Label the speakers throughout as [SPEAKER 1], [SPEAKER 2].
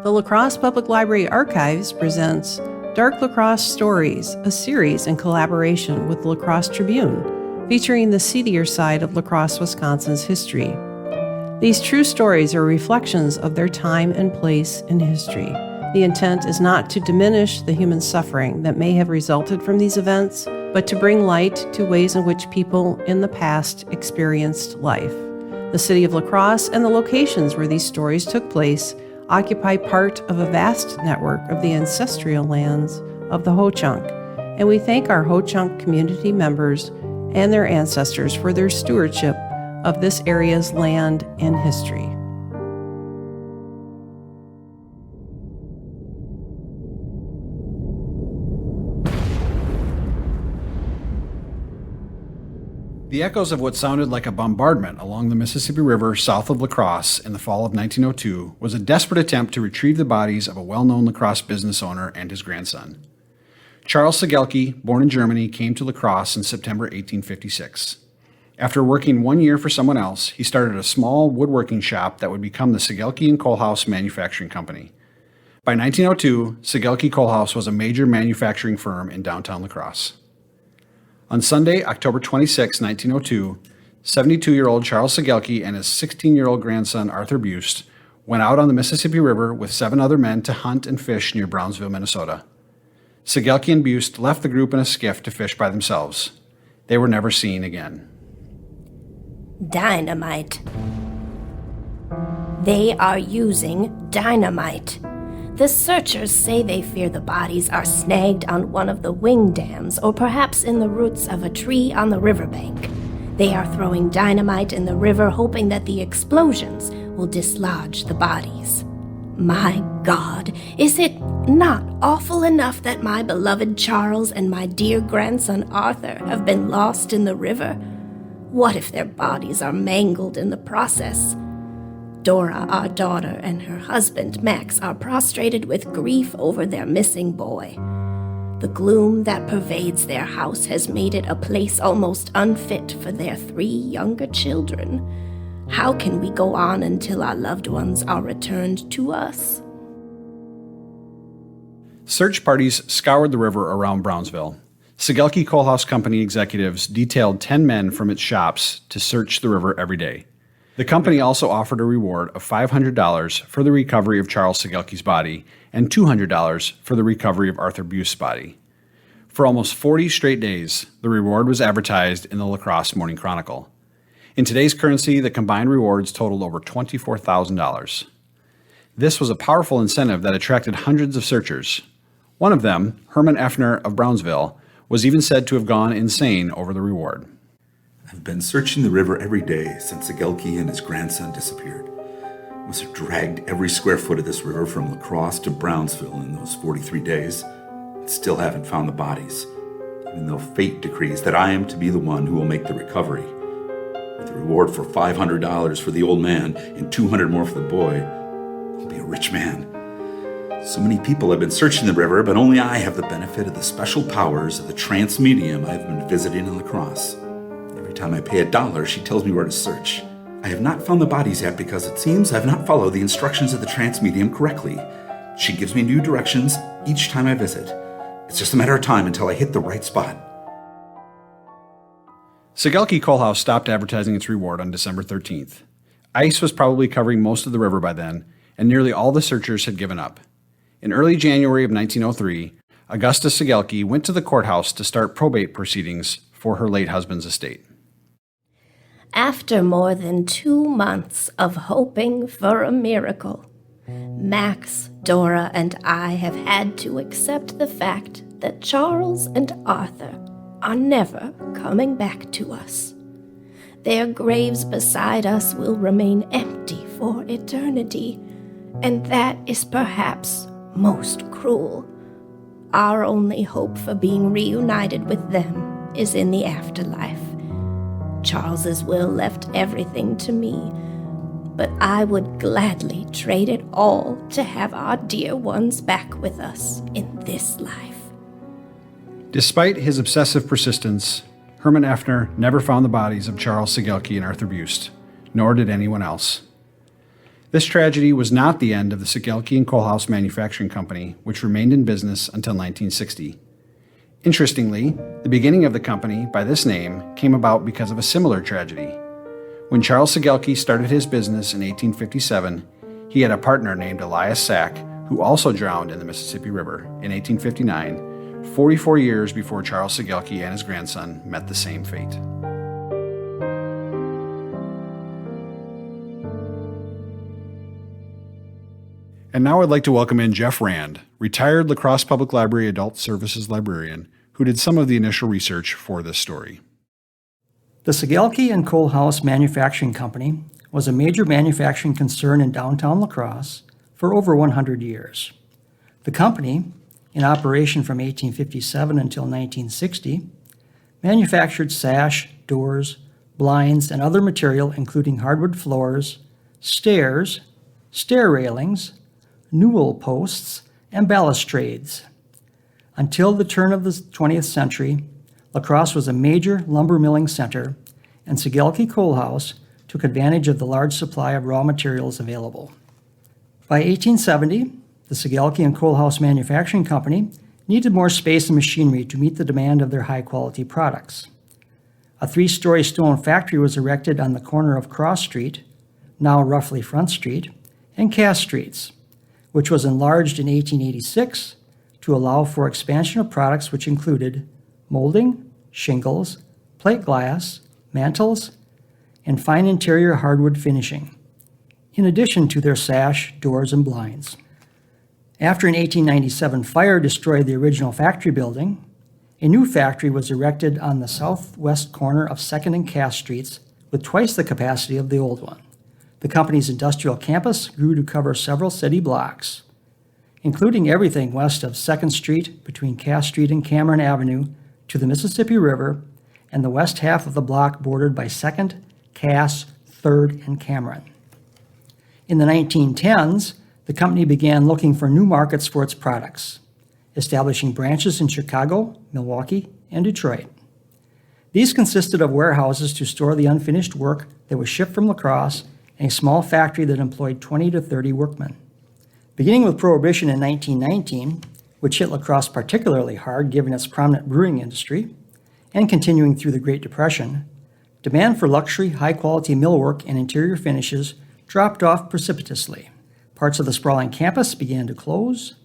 [SPEAKER 1] The La Crosse Public Library Archives presents Dark La Crosse Stories, a series in collaboration with the La Crosse Tribune, featuring the seedier side of La Crosse, Wisconsin's history. These true stories are reflections of their time and place in history. The intent is not to diminish the human suffering that may have resulted from these events, but to bring light to ways in which people in the past experienced life. The city of La Crosse and the locations where these stories took place occupy part of a vast network of the ancestral lands of the Ho-Chunk, and we thank our Ho-Chunk community members and their ancestors for their stewardship of this area's land and history.
[SPEAKER 2] The echoes of what sounded like a bombardment along the Mississippi River south of La Crosse in the fall of 1902 was a desperate attempt to retrieve the bodies of a well-known La Crosse business owner and his grandson. Charles Segelke, born in Germany, came to La Crosse in September 1856. After working 1 year for someone else, he started a small woodworking shop that would become the Segelke & Kohlhaas Manufacturing Company. By 1902, Segelke Kohlhaas was a major manufacturing firm in downtown La Crosse. On Sunday, October 26, 1902, 72-year-old Charles Segelke and his 16-year-old grandson Arthur Buste went out on the Mississippi River with 7 other men to hunt and fish near Brownsville, Minnesota. Segelke and Buste left the group in a skiff to fish by themselves. They were never seen again.
[SPEAKER 3] Dynamite. They are using dynamite. The searchers say they fear the bodies are snagged on one of the wing dams or perhaps in the roots of a tree on the riverbank. They are throwing dynamite in the river hoping that the explosions will dislodge the bodies. My God, is it not awful enough that my beloved Charles and my dear grandson Arthur have been lost in the river? What if their bodies are mangled in the process? Dora, our daughter, and her husband, Max, are prostrated with grief over their missing boy. The gloom that pervades their house has made it a place almost unfit for their 3 younger children. How can we go on until our loved ones are returned to us?
[SPEAKER 2] Search parties scoured the river around Brownsville. Segelke Kohlhaas Company executives detailed 10 men from its shops to search the river every day. The company also offered a reward of $500 for the recovery of Charles Segelke's body and $200 for the recovery of Arthur Buste's body. For almost 40 straight days, the reward was advertised in the La Crosse Morning Chronicle. In today's currency, the combined rewards totaled over $24,000. This was a powerful incentive that attracted hundreds of searchers. One of them, Herman Effner of Brownsville, was even said to have gone insane over the reward.
[SPEAKER 4] I've been searching the river every day since Segelke and his grandson disappeared. I must have dragged every square foot of this river from La Crosse to Brownsville in those 43 days, and still haven't found the bodies, even though fate decrees that I am to be the one who will make the recovery. With the reward for $500 for the old man and $200 more for the boy, I'll be a rich man. So many people have been searching the river, but only I have the benefit of the special powers of the trance medium I've been visiting in La Crosse. Every time I pay $1, she tells me where to search. I have not found the bodies yet because it seems I've not followed the instructions of the trance medium correctly. She gives me new directions each time I visit. It's just a matter of time until I hit the right spot.
[SPEAKER 2] Segelke Kohlhaas stopped advertising its reward on December 13th. Ice was probably covering most of the river by then, and nearly all the searchers had given up. In early January of 1903, Augusta Segelke went to the courthouse to start probate proceedings for her late husband's estate.
[SPEAKER 3] After more than 2 months of hoping for a miracle, Max, Dora, and I have had to accept the fact that Charles and Arthur are never coming back to us. Their graves beside us will remain empty for eternity, and that is perhaps most cruel. Our only hope for being reunited with them is in the afterlife. Charles's will left everything to me, but I would gladly trade it all to have our dear ones back with us in this life.
[SPEAKER 2] Despite his obsessive persistence, Herman Effner never found the bodies of Charles Segelke and Arthur Buste, nor did anyone else. This tragedy was not the end of the Segelke and Kohlhaas Manufacturing Company, which remained in business until 1960. Interestingly, the beginning of the company, by this name, came about because of a similar tragedy. When Charles Segelke started his business in 1857, he had a partner named Elias Sack, who also drowned in the Mississippi River in 1859, 44 years before Charles Segelke and his grandson met the same fate. And now I'd like to welcome in Jeff Rand, retired La Crosse Public Library Adult Services librarian, who did some of the initial research for this story.
[SPEAKER 5] The Segelke and Kohlhaas Manufacturing Company was a major manufacturing concern in downtown La Crosse for over 100 years. The company, in operation from 1857 until 1960, manufactured sash, doors, blinds, and other material including hardwood floors, stairs, stair railings, newel posts, and balustrades. Until the turn of the 20th century, La Crosse was a major lumber milling center, and Segelke Kohlhaas took advantage of the large supply of raw materials available. By 1870, the Segelke and Kohlhaas Manufacturing Company needed more space and machinery to meet the demand of their high-quality products. A 3-story stone factory was erected on the corner of Crosse Street, now roughly Front Street, and Cass Streets, which was enlarged in 1886 to allow for expansion of products which included molding, shingles, plate glass, mantels, and fine interior hardwood finishing, in addition to their sash, doors, and blinds. After an 1897 fire destroyed the original factory building, a new factory was erected on the southwest corner of 2nd and Cass Streets with twice the capacity of the old one. The company's industrial campus grew to cover several city blocks, including everything west of 2nd Street between Cass Street and Cameron Avenue to the Mississippi River, and the west half of the block bordered by 2nd, Cass, 3rd, and Cameron. In the 1910s, the company began looking for new markets for its products, establishing branches in Chicago, Milwaukee, and Detroit. These consisted of warehouses to store the unfinished work that was shipped from La Crosse and a small factory that employed 20 to 30 workmen. Beginning with Prohibition in 1919, which hit La Crosse particularly hard given its prominent brewing industry, and continuing through the Great Depression, demand for luxury, high-quality millwork and interior finishes dropped off precipitously. Parts of the sprawling campus began to close,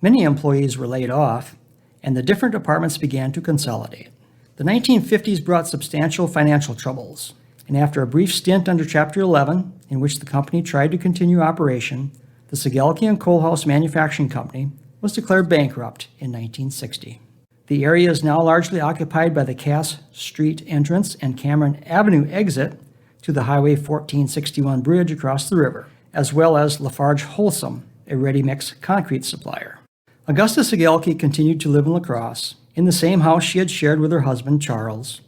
[SPEAKER 5] many employees were laid off, and the different departments began to consolidate. The 1950s brought substantial financial troubles, and after a brief stint under Chapter 11, in which the company tried to continue operation, the Segelke and Kohlhaas Manufacturing Company was declared bankrupt in 1960. The area is now largely occupied by the Cass Street entrance and Cameron Avenue exit to the Highway 1461 bridge across the river, as well as Lafarge Wholesome, a ready-mix concrete supplier. Augusta Segelke continued to live in La Crosse, in the same house she had shared with her husband, Charles,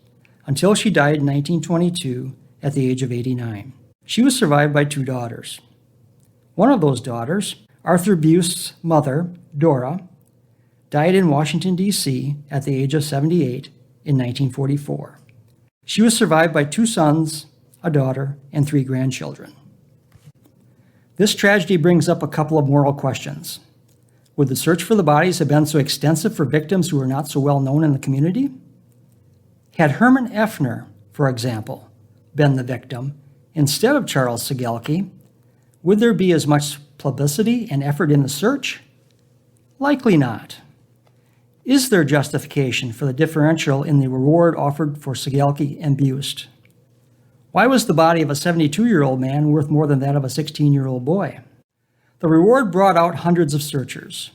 [SPEAKER 5] until she died in 1922 at the age of 89. She was survived by 2 daughters. One of those daughters, Arthur Buste's mother, Dora, died in Washington, D.C. at the age of 78 in 1944. She was survived by 2 sons, a daughter, and 3 grandchildren. This tragedy brings up a couple of moral questions. Would the search for the bodies have been so extensive for victims who were not so well known in the community? Had Herman Effner, for example, been the victim instead of Charles Segelke, would there be as much publicity and effort in the search? Likely not. Is there justification for the differential in the reward offered for Segelke and Buste? Why was the body of a 72-year-old man worth more than that of a 16-year-old boy? The reward brought out hundreds of searchers,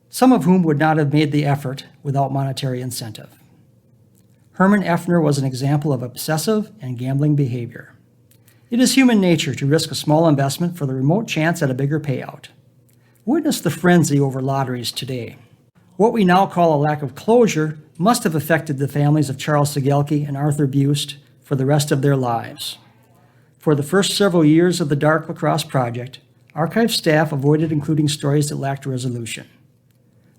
[SPEAKER 5] some of whom would not have made the effort without monetary incentive. Herman Effner was an example of obsessive and gambling behavior. It is human nature to risk a small investment for the remote chance at a bigger payout. Witness the frenzy over lotteries today. What we now call a lack of closure must have affected the families of Charles Segelke and Arthur Buste for the rest of their lives. For the first several years of the Dark La Crosse project, archive staff avoided including stories that lacked resolution.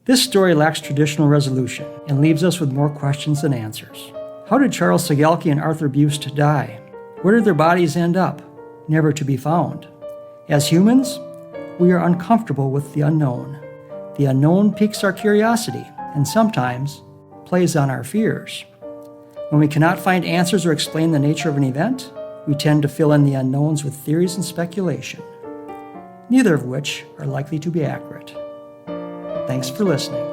[SPEAKER 5] This story lacks traditional resolution and leaves us with more questions than answers. How did Charles Segelke and Arthur Buste die? Where did their bodies end up, never to be found? As humans, we are uncomfortable with the unknown. The unknown piques our curiosity and sometimes plays on our fears. When we cannot find answers or explain the nature of an event, we tend to fill in the unknowns with theories and speculation, neither of which are likely to be accurate. Thanks for listening.